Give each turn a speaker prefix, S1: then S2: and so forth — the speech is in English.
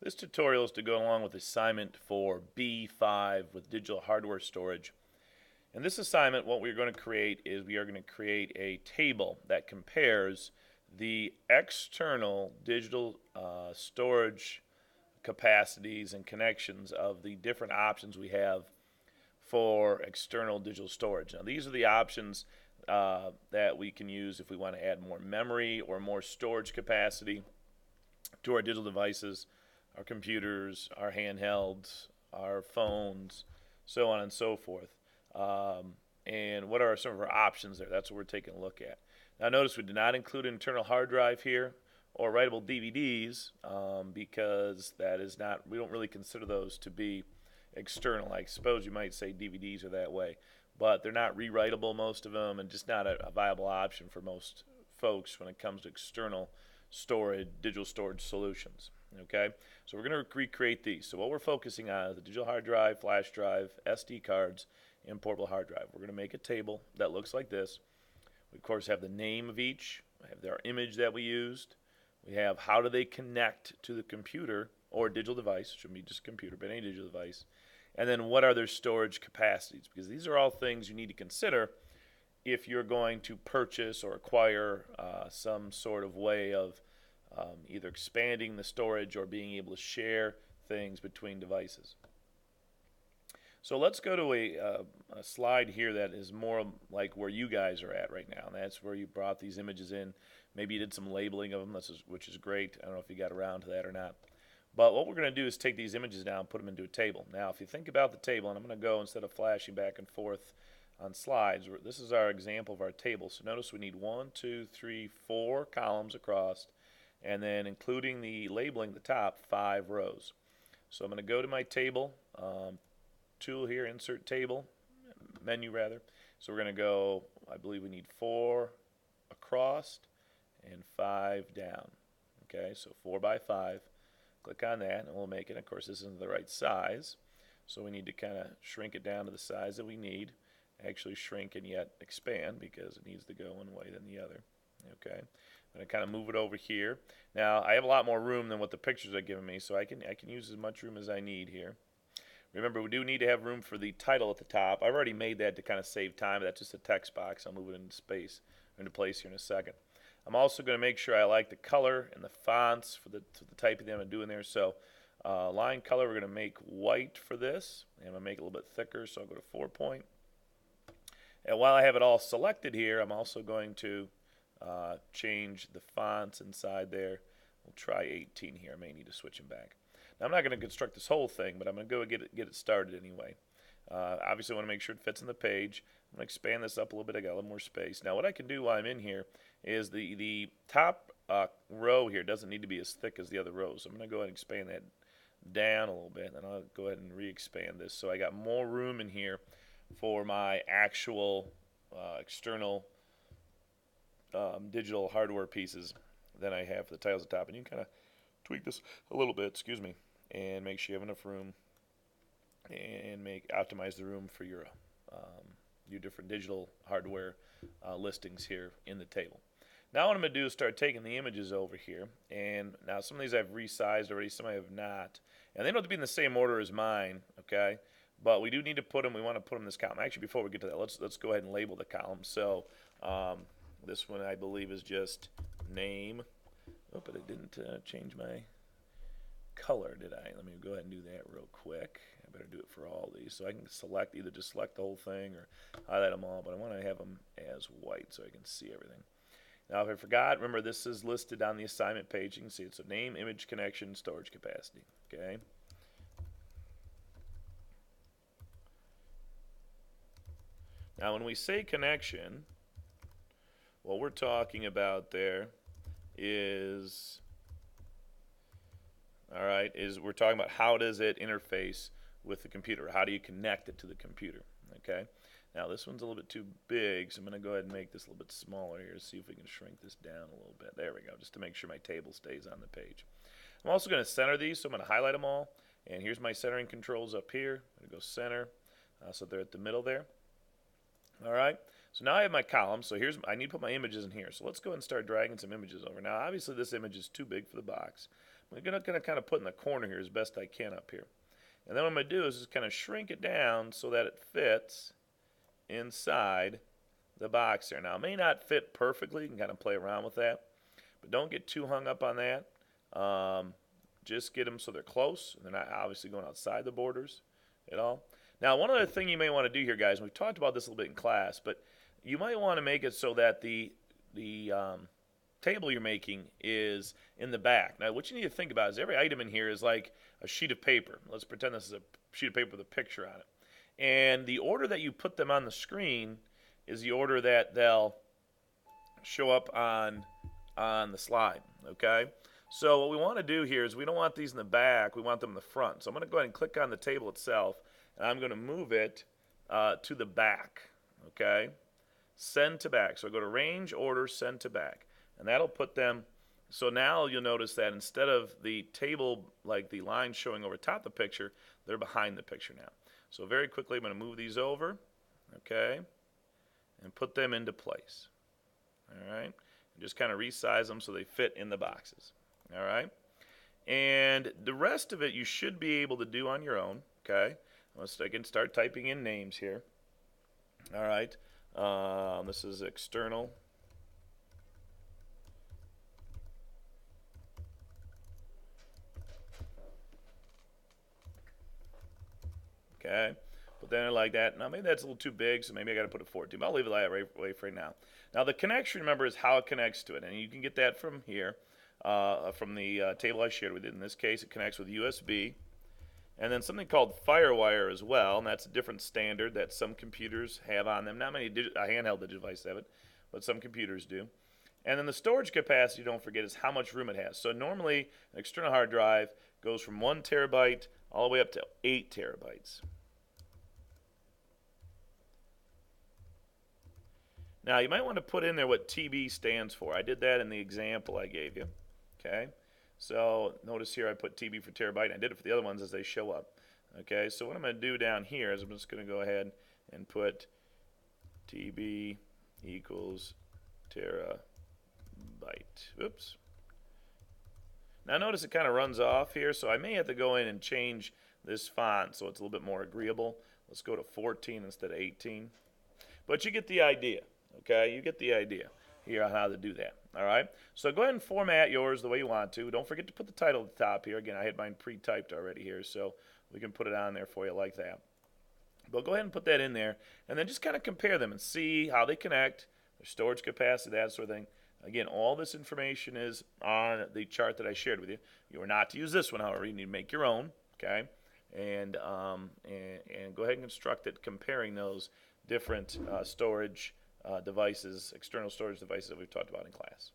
S1: This tutorial is to go along with assignment for B5 with digital hardware storage. In this assignment, what we're going to create is we are going to create a table that compares the external digital storage capacities and connections of the different options we have for external digital storage. Now, these are the options that we can use if we want to add more memory or more storage capacity to our digital devices, our computers, our handhelds, our phones, so on and so forth. And what are some of our options there? That's what we're taking a look at. Now notice we did not include an internal hard drive here or writable DVDs because that is not, we don't really consider those to be external. I suppose you might say DVDs are that way, but they're not rewritable, most of them, and just not a viable option for most folks when it comes to external storage, digital storage solutions. Okay, so we're going to recreate these. So what we're focusing on is the digital hard drive, flash drive, SD cards, and portable hard drive. We're going to make a table that looks like this. We, of course, have the name of each. We have our image that we used. We have how do they connect to the computer or digital device. It shouldn't be just a computer, but any digital device. And then what are their storage capacities? Because these are all things you need to consider if you're going to purchase or acquire some sort of way of either expanding the storage or being able to share things between devices. So let's go to a slide here that is more like where you guys are at right now. And that's where you brought these images in. Maybe you did some labeling of them, which is great. I don't know if you got around to that or not. But what we're going to do is take these images down and put them into a table. Now, if you think about the table, and I'm going to go, instead of flashing back and forth on slides, this is our example of our table. So notice we need 1, 2, 3, 4 columns across, and then including the labeling at the top, 5 rows. So I'm going to go to my table tool here, insert table, menu rather. So we're going to go, I believe we need 4 across and 5 down. Okay, so 4 by 5. Click on that and we'll make it. Of course, this isn't the right size, so we need to kind of shrink it down to the size that we need. Actually shrink and yet expand because it needs to go one way than the other. Okay, I'm going to kind of move it over here. Now I have a lot more room than what the pictures are giving me, so I can use as much room as I need here. Remember, we do need to have room for the title at the top. I've already made that to kind of save time. That's just a text box. I'll move it into place here in a second. I'm also going to make sure I like the color and the fonts for the typing that I'm doing there. So line color, we're going to make white for this. And I'm going to make it a little bit thicker, so I'll go to 4 point. And while I have it all selected here, I'm also going to change the fonts inside there. We'll try 18 here. I may need to switch them back. Now, I'm not going to construct this whole thing, but I'm going to go get it started anyway. Obviously, I want to make sure it fits on the page. I'm going to expand this up a little bit. I got a little more space. Now, what I can do while I'm in here is the top row here doesn't need to be as thick as the other rows. So I'm going to go ahead and expand that down a little bit, and I'll go ahead and re-expand this. So I got more room in here for my actual external digital hardware pieces than I have for the tiles at the top. And you can kind of tweak this a little bit, and make sure you have enough room and optimize the room for your different digital hardware listings here in the table. Now what I'm going to do is start taking the images over here, and now some of these I've resized already, some I have not, and they don't have to be in the same order as mine, okay? But we do need to put them. We want to put them in this column. Actually, before we get to that, let's go ahead and label the column. So this one I believe is just name. Oh, but it didn't change my color, did I? Let me go ahead and do that real quick. I better do it for all these. So I can either just select the whole thing or highlight them all, but I want to have them as white so I can see everything. Now, if I forgot, remember this is listed on the assignment page. You can see it. So name, image, connection, storage capacity. Okay. Now, when we say connection, what we're talking about there is we're talking about how does it interface with the computer? How do you connect it to the computer? Okay. Now this one's a little bit too big, so I'm going to go ahead and make this a little bit smaller here. See if we can shrink this down a little bit. There we go, just to make sure my table stays on the page. I'm also going to center these, so I'm going to highlight them all. And here's my centering controls up here. I'm going to go center, so they're at the middle there. All right. So now I have my column. So I need to put my images in here. So let's go ahead and start dragging some images over. Now, obviously, this image is too big for the box, I'm going to kind of put in the corner here as best I can up here. And then what I'm going to do is just kind of shrink it down so that it fits inside the box there. Now, it may not fit perfectly. You can kind of play around with that. But don't get too hung up on that. Just get them so they're close. They're not obviously going outside the borders at all. Now, one other thing you may want to do here, guys, and we've talked about this a little bit in class, but you might want to make it so that the table you're making is in the back. Now, what you need to think about is every item in here is like a sheet of paper. Let's pretend this is a sheet of paper with a picture on it. And the order that you put them on the screen is the order that they'll show up on the slide, okay? So what we want to do here is we don't want these in the back, we want them in the front. So I'm going to go ahead and click on the table itself, and I'm going to move it to the back, okay? Send to back. So I go to range, order, send to back. And that'll put them, so now you'll notice that instead of the table, like the line showing over top the picture, they're behind the picture now. So very quickly I'm going to move these over, okay, and put them into place, all right? And just kind of resize them so they fit in the boxes. All right, and the rest of it you should be able to do on your own. Okay, I can start typing in names here. All right, this is external. Okay, put that in like that. Now maybe that's a little too big, so maybe I got to put a 14. But I'll leave it that way for right now. Now the connection, remember, is how it connects to it, and you can get that from here. From the table I shared with you. In this case, it connects with USB. And then something called FireWire as well, and that's a different standard that some computers have on them. Not many handheld devices have it, but some computers do. And then the storage capacity, don't forget, is how much room it has. So normally, an external hard drive goes from 1 terabyte all the way up to 8 terabytes. Now, you might want to put in there what TB stands for. I did that in the example I gave you. Okay, so notice here I put TB for terabyte, and I did it for the other ones as they show up. Okay, so what I'm going to do down here is I'm just going to go ahead and put TB equals terabyte. Oops. Now notice it kind of runs off here, so I may have to go in and change this font so it's a little bit more agreeable. Let's go to 14 instead of 18. But you get the idea, okay? You get the idea here on how to do that. All right, so go ahead and format yours the way you want to. Don't forget to put the title at the top here. Again, I had mine pre-typed already here, so we can put it on there for you like that. But go ahead and put that in there, and then just kind of compare them and see how they connect, their storage capacity, that sort of thing. Again, all this information is on the chart that I shared with you. You are not to use this one, however. You need to make your own, okay? And go ahead and construct it comparing those different storage devices, external storage devices that we've talked about in class.